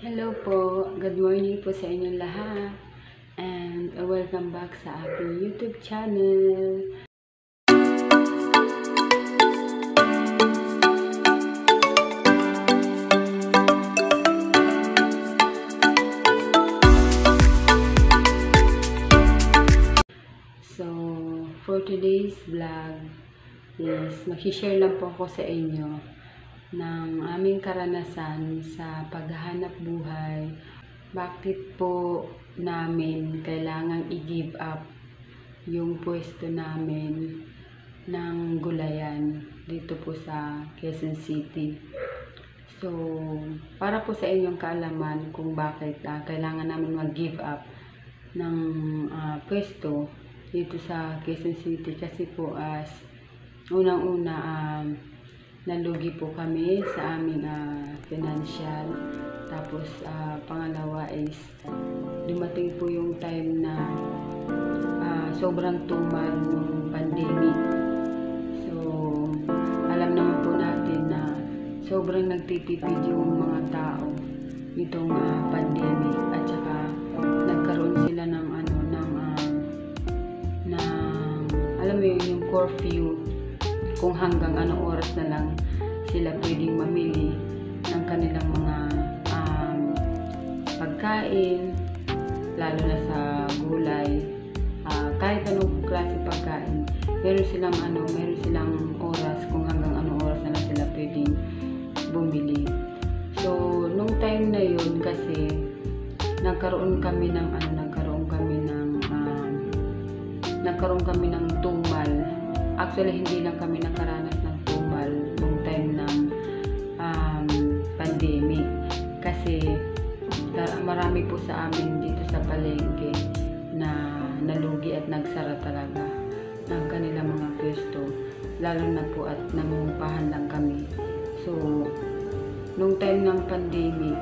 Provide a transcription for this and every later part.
Hello po, good morning po sa inyong lahat and welcome back sa aking YouTube channel. So, for today's vlog is mag-share lang po ako sa inyo ng aming karanasan sa paghahanap buhay. Bakit po namin kailangang i-give up yung pwesto namin ng gulayan dito po sa Quezon City. So, para po sa inyong kaalaman kung bakit kailangan namin mag-give up ng pwesto dito sa Quezon City, kasi po as unang-una nalugi po kami sa aming financial. Tapos pangalawa is dumating po yung time na sobrang tumal ng pandemic. So alam naman po natin na sobrang nagtitipid yung mga tao nitong pandemic, at saka nagkaroon sila ng alam mo yun, yung curfew, kung hanggang anong oras na lang sila pwedeng mamili ng kanilang mga pagkain, lalo na sa gulay, kahit anong klase pagkain, meron silang oras kung hanggang anong oras na lang sila pwedeng bumili. So nung time na yun kasi nagkaroon kami ng tumal. Actually, hindi lang kami nakaranas ng tumal nung time ng pandemic. Kasi marami po sa amin dito sa palengke na nalugi at nagsara talaga ng kanilang mga pwesto. Lalo na po at nangungupahan lang kami. So, nung time ng pandemic,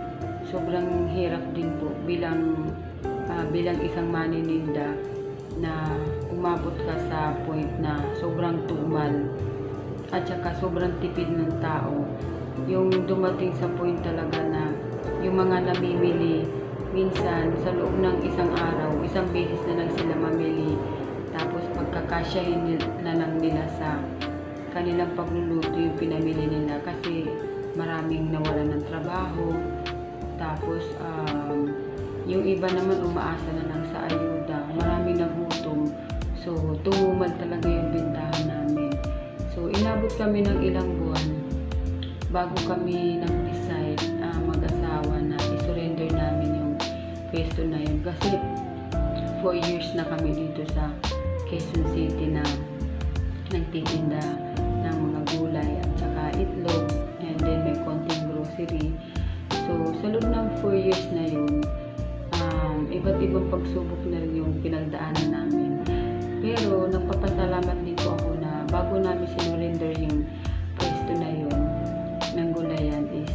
sobrang hirap din po bilang isang manininda na umabot ka sa point na sobrang tumal at saka sobrang tipid ng tao. Yung dumating sa point talaga na yung mga namimili minsan sa loob ng isang araw, isang beses na lang sila mamili, tapos pagkakasyahin na lang nila sa kanilang pagluluto yung pinamili nila kasi maraming nawalan ng trabaho. Tapos yung iba naman umaasa na lang sa ayuda, maraming nagutom. So, tumumal talaga yung bentahan namin. So, inabot kami ng ilang buwan bago kami nag-decide mag-asawa na isurrender namin yung pwesto na yun. Kasi 4 years na kami dito sa Quezon City na nagtitinda ng mga gulay at saka itlog, and then may konting grocery. So, sa loob ng 4 years na yun, iba't ibang pagsubok na rin yung pinagdaanan namin. Pero nagpapasalamat din po ako na bago namin sinurrender yung pwesto na yun ng gulayan is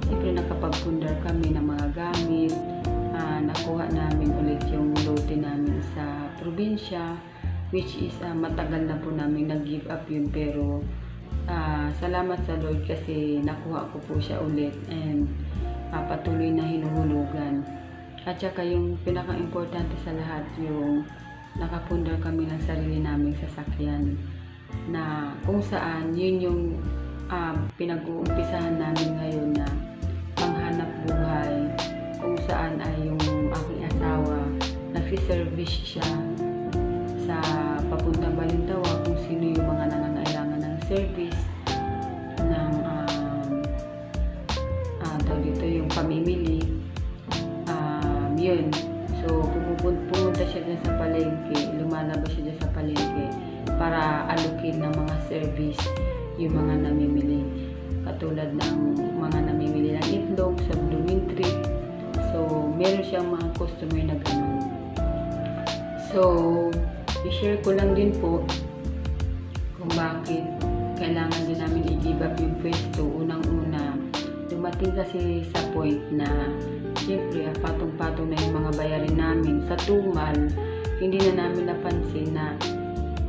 siyempre nakapagpundar kami ng mga gamit, nakuha namin ulit yung lote namin sa probinsya, which is matagal na po namin nag-give up yun, pero salamat sa Lord kasi nakuha ko po siya ulit and patuloy na hinuhulugan. At saka yung pinaka-importante sa lahat, yung nakapundar kami ng sarili naming sasakyan na kung saan yun yung pinag-uumpisahan namin ngayon na panghanap buhay, kung saan ay yung aking asawa nagsi-service siya sa papuntang Balintawa kung sino yung mga nangangailangan ng service ng dito yung pamimili. Yun. So, pumunta siya dyan sa palengke, lumalabas siya dyan sa palengke para alukin ng mga service yung mga namimili. Katulad ng mga namimili ng itlog sa blooming tree. So, meron siyang mga customer na ganun. So, i-share ko lang din po kung bakit kailangan din namin i-give up yung pwesto. Unang-una, dumating kasi sa point na siyempre, patong-patong na yung mga bayarin namin. Sa tumal, hindi na namin napansin na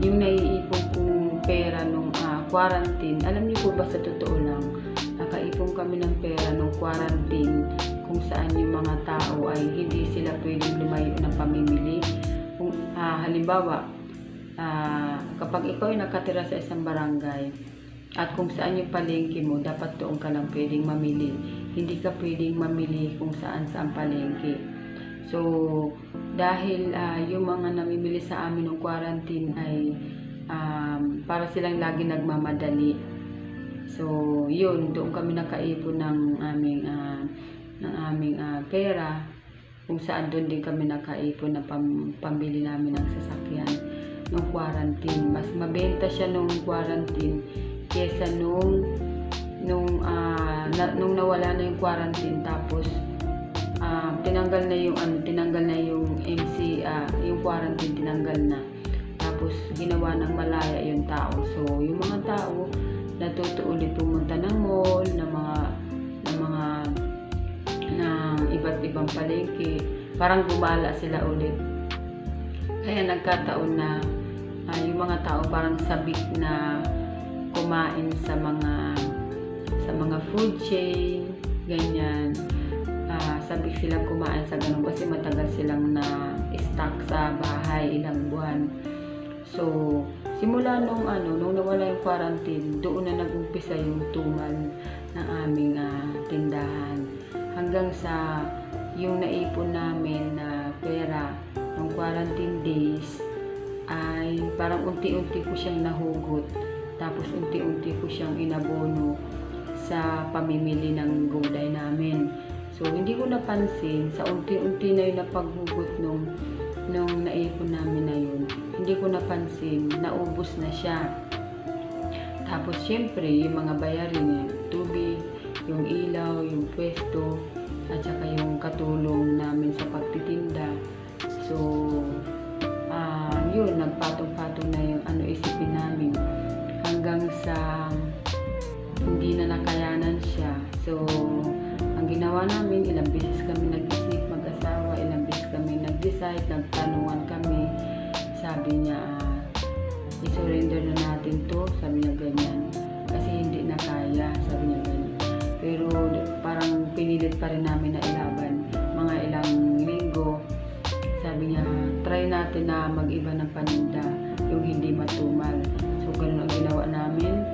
yung naiipon kong pera nung quarantine. Alam niyo po ba, sa totoo lang, nakaipon kami ng pera nung quarantine kung saan yung mga tao ay hindi sila pwedeng lumayo ng pamimili. Kung halimbawa, kapag ikaw ay nakatira sa isang barangay at kung saan yung palengke mo, dapat doon ka lang pwedeng mamili. Hindi ka pwedeng mamili kung saan palengke. So, dahil yung mga namimili sa amin ng quarantine ay para silang lagi nagmamadali. So, yun, doon kami nakaipon ng aming pera, kung saan doon din kami nakaipon na pambili namin ng sasakyan nung quarantine. Mas mabenta siya nung quarantine kesa nung nawala na yung quarantine, tapos tinanggal na yung MC, yung quarantine tinanggal na, tapos ginawa ng malaya yung tao. So yung mga tao natuto ulit pumunta ng mall, ng iba't ibang palengke, parang gumala sila ulit. Kaya nagkataon na yung mga tao parang sabik na kumain sa mga food chain, ganyan. Sabik silang kumain sa ganun kasi matagal silang na-stuck sa bahay ilang buwan. So, simula nung nawala yung quarantine, doon na nag-umpisa yung tumal ng aming tindahan. Hanggang sa yung naipon namin na pera ng quarantine days ay parang unti-unti ko siyang nahugot. Tapos unti-unti ko siyang inabono sa pamimili ng gulay namin. So, hindi ko napansin, sa unti-unti na yung napaghugot nung naipon namin na yun, hindi ko napansin, naubos na siya. Tapos, syempre, yung mga bayarin, yung tubig, yung ilaw, yung pwesto, at saka yung katulong namin sa pagtitinda. So, yun, nagpatong-patong na yung isipin namin. Hanggang sa hindi na nakayanan siya. So, ang ginawa namin, ilang beses kami nag-isip mag-asawa, ilang beses kami nag-decide, nagtanungan kami. Sabi niya, i-surrender na natin to. Sabi niya ganyan. Kasi hindi na kaya. Sabi niya ganyan. Pero parang pinilit pa rin namin na ilaban. Mga ilang linggo, sabi niya, try natin na mag-iba ng paninda, yung hindi matumal. So, ganun ang ginawa namin.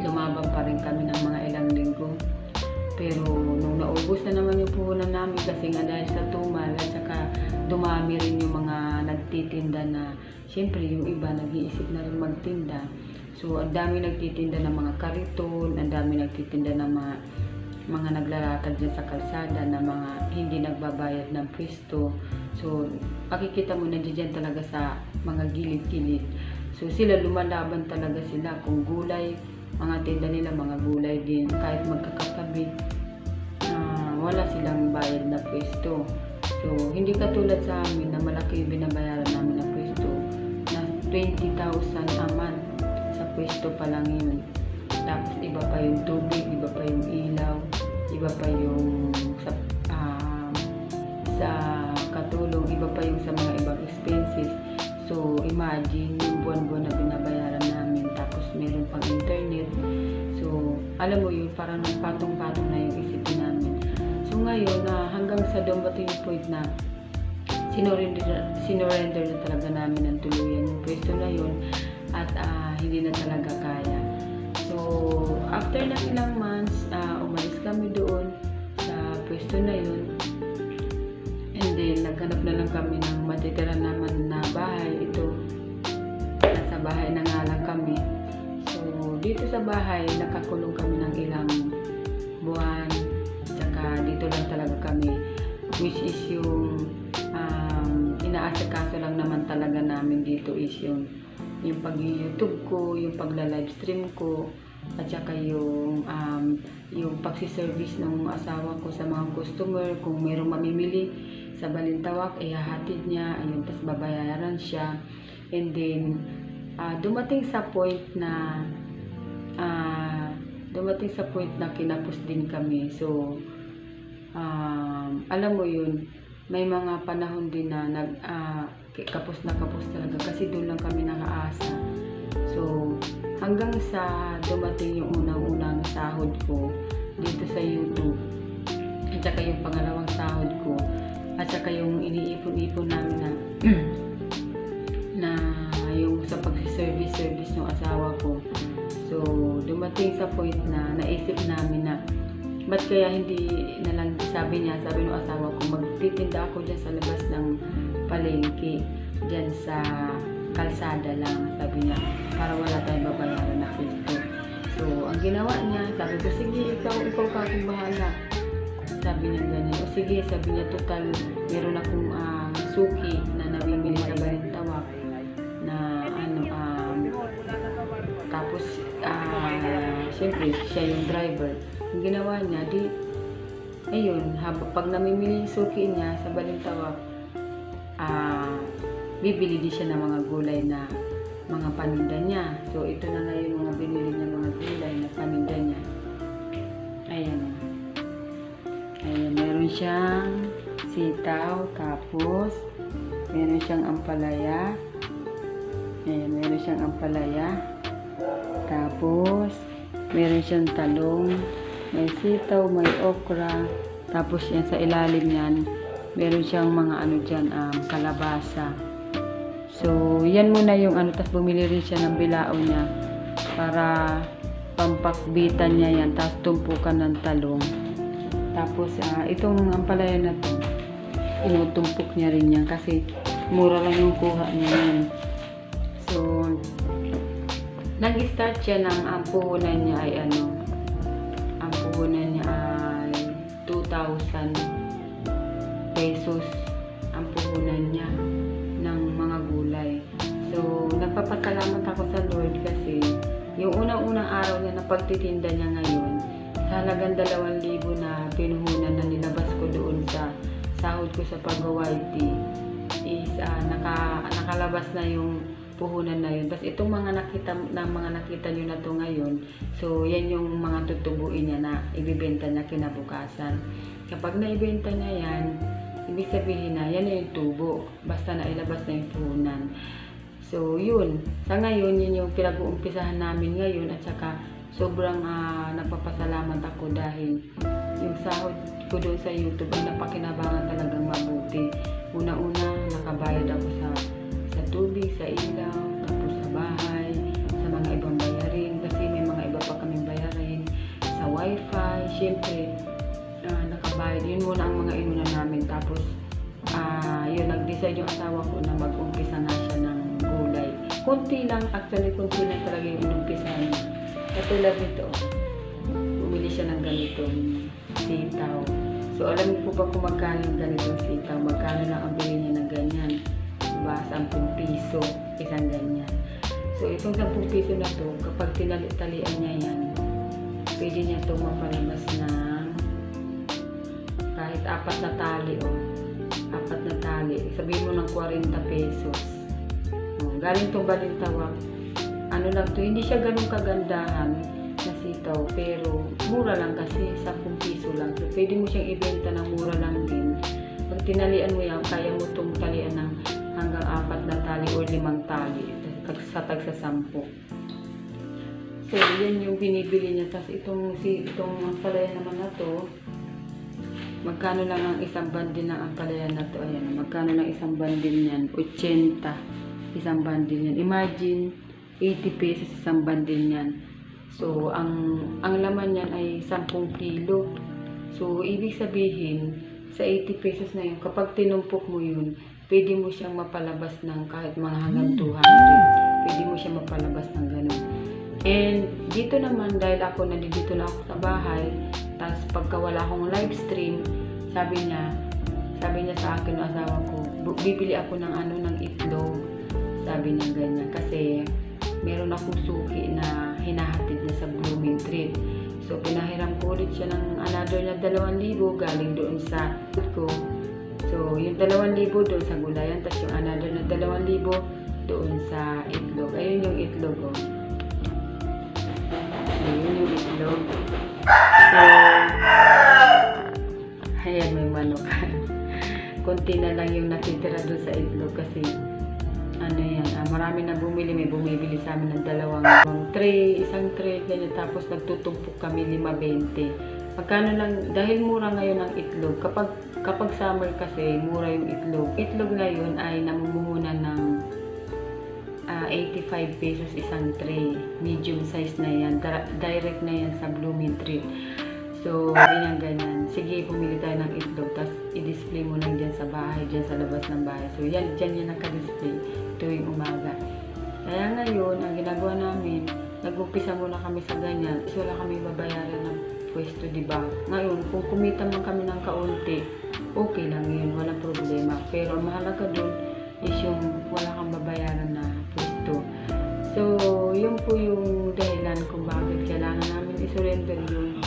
Lumaban pa rin kami ng mga ilang linggo. Pero nung naubos na naman yung puhunan namin, kasi nga dahil sa tumal at saka dumami rin yung mga nagtitinda na, syempre yung iba nag-iisip na rin magtinda. So ang dami nagtitinda ng mga kariton, ang dami nagtitinda ng mga naglalatag dyan sa kalsada na mga hindi nagbabayad ng pwesto. So makikita mo na dyan talaga sa mga gilid-gilid. So sila lumalaban talaga sila kung gulay, mga tinda nila, mga gulay din, kahit magkakatabi, wala silang bayad na pwesto. So, hindi katulad sa amin na malaki yung binabayaran namin na pwesto, na 20,000 a month, sa pwesto pa lang yun. Tapos, iba pa yung tubig, iba pa yung ilaw, iba pa yung sa katulong, iba pa yung sa mga ibang expenses. So, imagine yung buwan-buwan na binabayaran namin, tapos meron pang internet. So, alam mo yun, parang nagpatong-patong na yung isipin namin. So, ngayon, hanggang sa dumating yung point na sinurrender na talaga namin ng tuluyan yung pwesto na yun at hindi na talaga kaya. So, after ng ilang months, umalis kami doon sa pwesto na yun. And then, naghanap na lang kami ng matitira naman na bahay. Ito, nasa bahay na nga lang kami. So, dito sa bahay, nakakulong kami ng ilang buwan. Tsaka, dito lang talaga kami. Which is yung inaasikaso lang naman talaga namin dito is yung pag-YouTube ko, yung pagla-livestream ko, at saka yung pagsiservice ng asawa ko sa mga customer. Kung mayroong mamimili sa Balintawak, ihahatid niya, ayun, tapos babayaran siya. And then, dumating sa point na kinapos din kami. So, alam mo yun, may mga panahon din na kapos na kapos talaga kasi doon lang kami nakaasa. So, hanggang sa dumating yung unang-unang sahod ko dito sa YouTube. at saka yung pangalawang sahod ko, at saka yung iniipon-ipon namin na na yung sa pag-service ng asawa ko. So, dumating sa point na naisip namin na ba't kaya hindi na lang, sabi ng asawa ko, magtitinda ako dyan sa labas ng palengke, dyan sa kalsada lang, sabi niya, para wala tayong babayaran na pisto. So, ang ginawa niya, sabi ko, sige, ikaw ka akong bahala. Sabi niya ganyan. O sige, sabi niya, total, meron akong suki na nabibili sa Balintawak na tapos, siyempre, siya yung driver. Ang ginawa niya, ayun, pag namimili yung suki niya sa Balintawak, bibili din siya ng mga gulay na mga paninda niya. So, ito na nga yung mga binili niya mga gulay na paninda niya. Ayan. Ayan, meron siyang sitaw, tapos meron siyang ampalaya. Ayan, meron siyang ampalaya. Tapos, meron siyang talong. May sitaw, may okra. Tapos, yan sa ilalim yan, meron siyang mga dyan, kalabasa. So, yan muna yung tapos bumili rin siya ng bilao niya para pampakbitan niya yan. Tapos, tumpukan ng talong. Tapos, itong ampalaya na to, inutumpok niya rin yan kasi mura lang yung kuha niya yan. So, nag-start siya ng ang puhunan niya ay ang puhunan niya ay 2,000 pesos ang puhunan niya ng mga gulay. So, nagpapasalamat ako sa Lord kasi yung unang-unang araw niya na pagtitinda niya ngayon, sa halagang 2,000 na pinuhunan na nilabas ko doon sa sahod ko sa pag-YT is nakalabas na yung puhunan na yun. Tapos itong mga nakita nyo na to ngayon, so yan yung mga tutubuin niya na ibibenta niya kinabukasan. Kapag naibenta niya yan, ibig sabihin na yan na yung tubo, basta na ilabas na yung puhunan. So yun, sa ngayon yun yung pinag-uumpisahan namin ngayon, at saka sobrang nagpapasalamat ako dahil yung sahod ko doon sa YouTube ay napakinabangan talagang mabuti. Una-una, nakabayad ako sa tubig, sa ilaw, tapos sa bahay, sa mga ibang bayarin, kasi may mga iba pa kaming bayarin, sa wifi, syempre, nakabayad. Yun muna ang mga inuna namin. Tapos, yun, nag-decide yung asawa ko na mag-umpisa na siya ng gulay. Kunti lang, actually, kunti lang talaga yung inumpisa niya. Katulad nito, bumili siya ng ganitong sitaw. So, alam niyo po ba kung magkano yung ganitong sitaw? Magkano lang ang bili niya ng ganyan? Diba? 10 piso, isang ganyan. So, itong 10 piso na to, kapag tinali-talian niya yan, pwede niya itong mapalabas ng kahit 4 na tali, 4 na tali. Sabihin mo ng 40 pesos. Galing itong Balintawak. Ano lang to, hindi siya ganun kagandahan na sitaw, pero mura lang kasi, 10 piso lang. So, pwede mo siyang ibenta ng mura lang din. Pag tinalian mo yan, kaya mo itong talian ng hanggang 4 na tali o 5 tali sa tagsa 10. So, yan yung binibili niya. Tapos itong ampalaya naman na to, magkano lang ang isang bandil ng ampalaya na to? Ayan, magkano lang isang bandil niyan? 80 isang bandil niyan. Imagine, 80 pesos isang bandil niyan. So, ang laman niyan ay 10 kilo. So, ibig sabihin, sa 80 pesos na yun, kapag tinumpok mo yun, pwede mo siyang mapalabas ng kahit mga hanggang 200. Pwede mo siyang mapalabas ng ganun. And dito naman, dahil nandito na ako sa bahay, tapos pagka wala akong live stream, sabi niya sa akin ng asawa ko, bibili ako ng itlog. Sabi niya ganyan. Kasi meron akong suki na hinahatid niya sa Blooming Treat. So, pinahiram ko ulit siya ng another na 2,000 galing doon sa ko. So, yung 2,000 doon sa gulayan, tapos yung another na 2,000 doon sa itlog. Ayun yung itlog, Ayun yung itlog. So, ayan, may manok. Konti na lang yung nakitira doon sa itlog kasi marami na bumili. May bumibili sa amin ng 2 tray, isang tray, ganyan. Tapos nagtutumpok kami 5.20. Magkano lang, dahil mura ngayon ang itlog, kapag summer kasi, mura yung itlog. Itlog ngayon ay namumuhunan ng 85 pesos isang tray. Medium size na yan. Direct na yan sa Blooming Treat. So, ganyan. Sige, pumili tayo ng itlog, tapos i-display mo lang dyan sa bahay, dyan sa labas ng bahay. So, dyan yan naka-display tuwing umaga. Kaya ngayon, ang ginagawa namin, nag-umpisa muna kami sa ganyan. So, wala kami babayaran ng pwesto, diba? Ngayon, kung kumita man kami ng kaunti, okay lang yun, walang problema. Pero ang mahalaga dun is yung wala kang babayaran na pwesto. So, yun po yung dahilan kung bakit kailangan namin i-surrender yung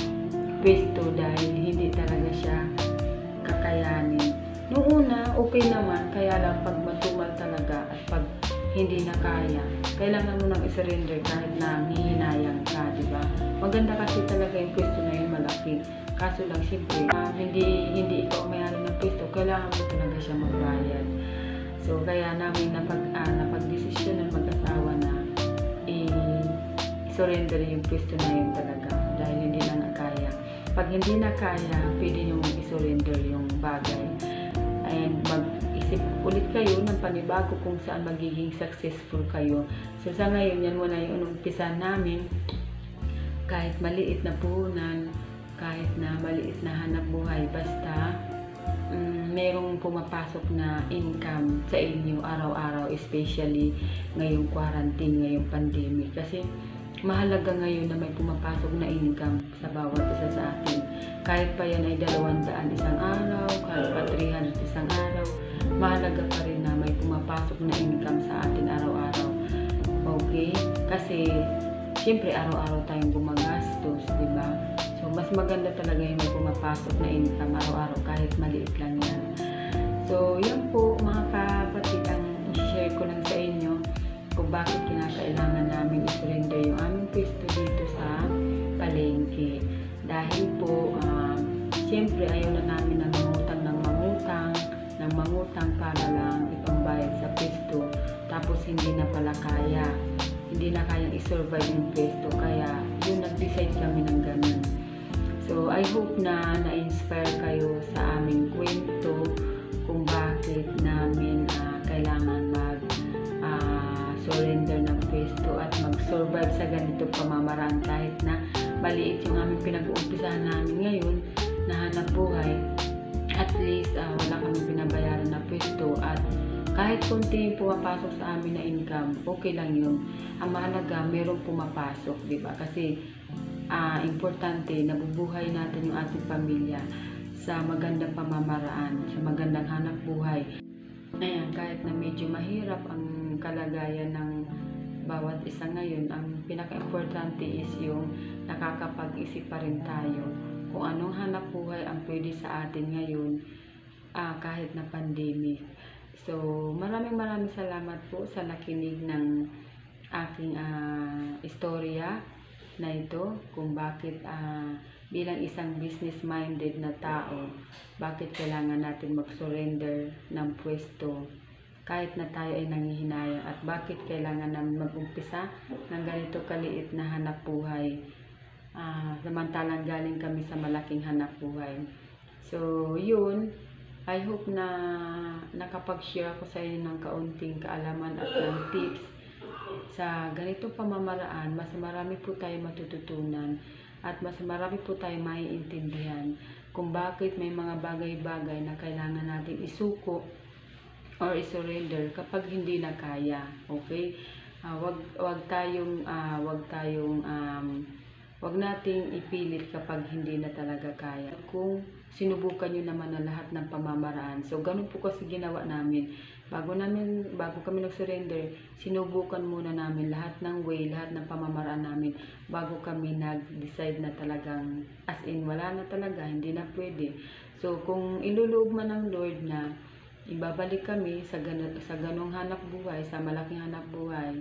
pwesto dahil hindi talaga siya kakayanin. Noong una, okay naman, kaya lang pag matumal talaga at pag hindi na kaya, kailangan mo nang i-surrender kahit na hihinayang ka, diba? Maganda kasi talaga yung pwesto na yun, malaki. Kaso lang, siyempre, hindi ikaw may-ari ng pwesto, kailangan mo talaga siya magbayad. So, kaya namin napag-desisyon ng mag-asawa na i-surrender yung pwesto na yun talaga dahil hindi na kaya. Pag hindi na kaya, pwede nyo i-surrender yung bagay. And mag-isip ulit kayo ng panibago kung saan magiging successful kayo. So, sa ngayon, yan muna yung umpisa namin. Kahit maliit na puhunan, kahit na maliit na hanap buhay, basta merong pumapasok na income sa inyo araw-araw, especially ngayong quarantine, ngayong pandemic. Kasi mahalaga ngayon na may pumapasok na income sa bawat isa sa atin. Kahit pa yan ay 200 isang araw, kahit pa 300 isang araw, mahalaga pa rin na may pumapasok na income sa atin araw-araw. Okay? Kasi, siyempre, araw-araw tayong gumagastos, diba? So, mas maganda talaga yung may pumapasok na income araw-araw kahit maliit lang yan. So, yan po mga kapatid ang i-share ko lang sa inyo kung bakit kinakailangan namin i-surrender yung aming pwesto dito sa palengke. Dahil po, siyempre ayaw na namin na mangutang para lang ipambayad sa pwesto. Tapos hindi na pala kaya. Hindi na kayang i-survive yung pwesto. Kaya yun, nag-decide kami ng ganun. So, I hope na na-inspire kayo sa aming kwento kung bakit namin kailangan surrender ng pwesto at mag-survive sa ganito pamamaraan kahit na maliit yung aming pinag-uumpisahan namin ngayon na hanap buhay. At least wala kami binabayaran na pwesto at kahit konti yung pumapasok sa amin na income, okay lang yun. Ang mahalaga, merong pumapasok, diba? Kasi importante, nabubuhay natin yung ating pamilya sa magandang pamamaraan, sa magandang hanap buhay. Ayan, kahit na medyo mahirap ang kalagayan ng bawat isa ngayon, ang pinaka-importante is yung nakakapag-isip pa rin tayo kung anong hanap buhay ang pwede sa atin ngayon kahit na pandemic. So, maraming salamat po sa nakinig ng aking istorya na ito kung bakit bilang isang business-minded na tao, bakit kailangan natin mag-surrender ng pwesto kahit na tayo ay nanghihinayang at bakit kailangan namin mag-umpisa ng ganito kaliit na hanap buhay samantalang galing kami sa malaking hanap buhay. So, yun. I hope na nakapag-share ako sa inyo ng kaunting kaalaman at ng tips sa ganito pamamaraan. Mas marami po tayo matututunan at mas marami po tayo maiintindihan kung bakit may mga bagay-bagay na kailangan natin isuko or isurrender kapag hindi na kaya. Okay? Wag nating ipilit kapag hindi na talaga kaya. Kung sinubukan nyo naman na lahat ng pamamaraan. So, ganun po kasi ginawa namin. Bago kami nag-surrender, sinubukan muna namin lahat ng way, lahat ng pamamaraan namin bago kami nag-decide na talagang as in wala na talaga, hindi na pwede. So, kung iluloob man ng Lord na ibabalik kami sa ganong hanap buhay, sa malaking hanap buhay,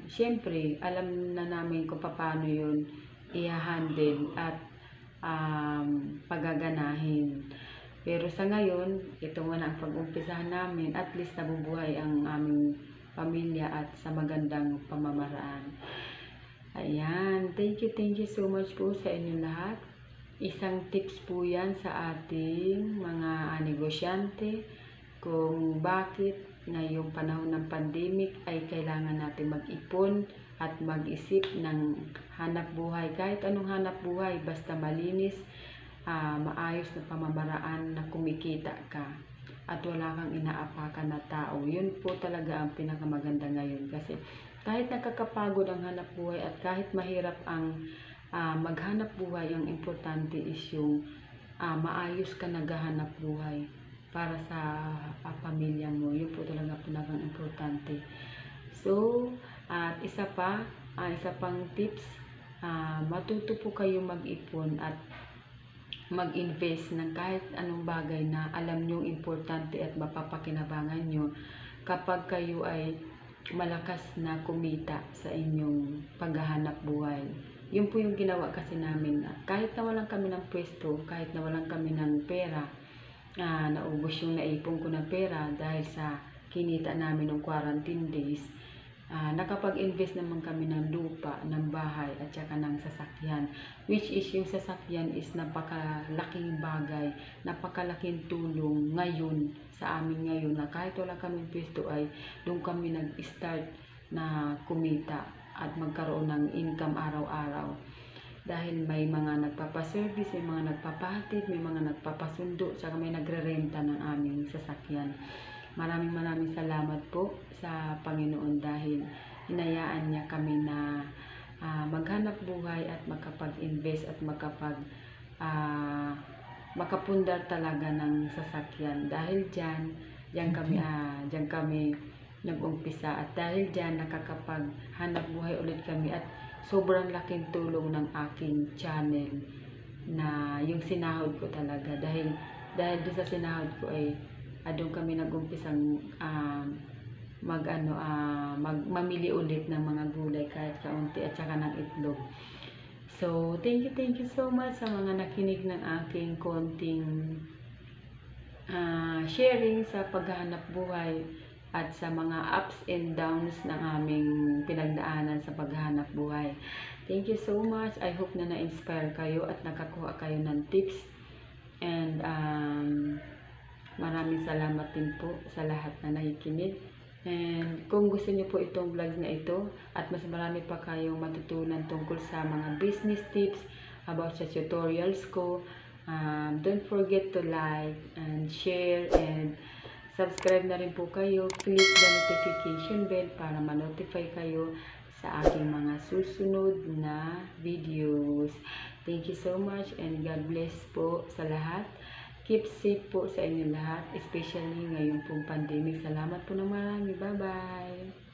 syempre, alam na namin kung paano yun i-handle at pagaganahin. Pero sa ngayon, ito muna ang pag-umpisahan namin. At least nabubuhay ang aming pamilya at sa magandang pamamaraan. Ayan. Thank you so much po sa inyo lahat. isang tips po yan sa ating mga negosyante kung bakit ngayong panahon ng pandemic ay kailangan natin mag-ipon at mag-isip ng hanap buhay. Kahit anong hanap buhay, basta malinis, maayos na pamamaraan na kumikita ka at wala kang inaapakan na tao. Yun po talaga ang pinakamaganda ngayon, kasi kahit nakakapagod ang hanap buhay at kahit mahirap ang maghanap buhay, ang importante is yung maayos ka naghahanap buhay para sa pamilya mo. Yun po talaga pinakang importante. So, at isa pang tips, matuto po kayo mag-ipon at mag-invest ng kahit anong bagay na alam nyo importante at mapapakinabangan nyo kapag kayo ay malakas na kumita sa inyong paghahanap buhay. Yun po yung ginawa kasi namin. Kahit na walang kami ng pwesto, kahit na walang kami ng pera, naubos yung naipon ko ng pera dahil sa kinita namin ng quarantine days, nakapag-invest naman kami ng lupa, ng bahay at saka ng sasakyan, which is yung sasakyan is napakalaking bagay, napakalaking tulong ngayon sa amin ngayon, na kahit wala kaming pwesto ay doon kami nag-start na kumita at magkaroon ng income araw-araw. Dahil may mga nagpapaservice, may mga nagpapahatid, may mga nagpapasundo, saka may nagrerenta ng aming sasakyan. Maraming salamat po sa Panginoon dahil hinayaan niya kami na maghanap buhay at makapag-invest at makapundar talaga ng sasakyan. Dahil diyan kami nag-umpisa, at dahil diyan nakakapaghanap buhay ulit kami, at sobrang laking tulong ng aking channel na yung sinahod ko talaga. Dahil doon sa sinahod ko ay doon kami nag-umpisang mamili ulit ng mga gulay kahit kaunti at saka ng itlog. So, thank you so much sa mga nakinig ng aking konting sharing sa paghahanap buhay at sa mga ups and downs ng aming pinagdaanan sa paghahanap buhay. Thank you so much. I hope na na-inspire kayo at nakakuha kayo ng tips. And maraming salamat din po sa lahat na nakikinig. And kung gusto niyo po itong vlogs na ito at mas marami pa kayong matutunan tungkol sa mga business tips about sa tutorials ko, don't forget to like and share and subscribe na rin po kayo. Click the notification bell para ma-notify kayo sa aking mga susunod na videos. Thank you so much and God bless po sa lahat. Keep safe po sa inyo lahat, especially ngayong pong pandemic. Salamat po ng marami. Bye-bye!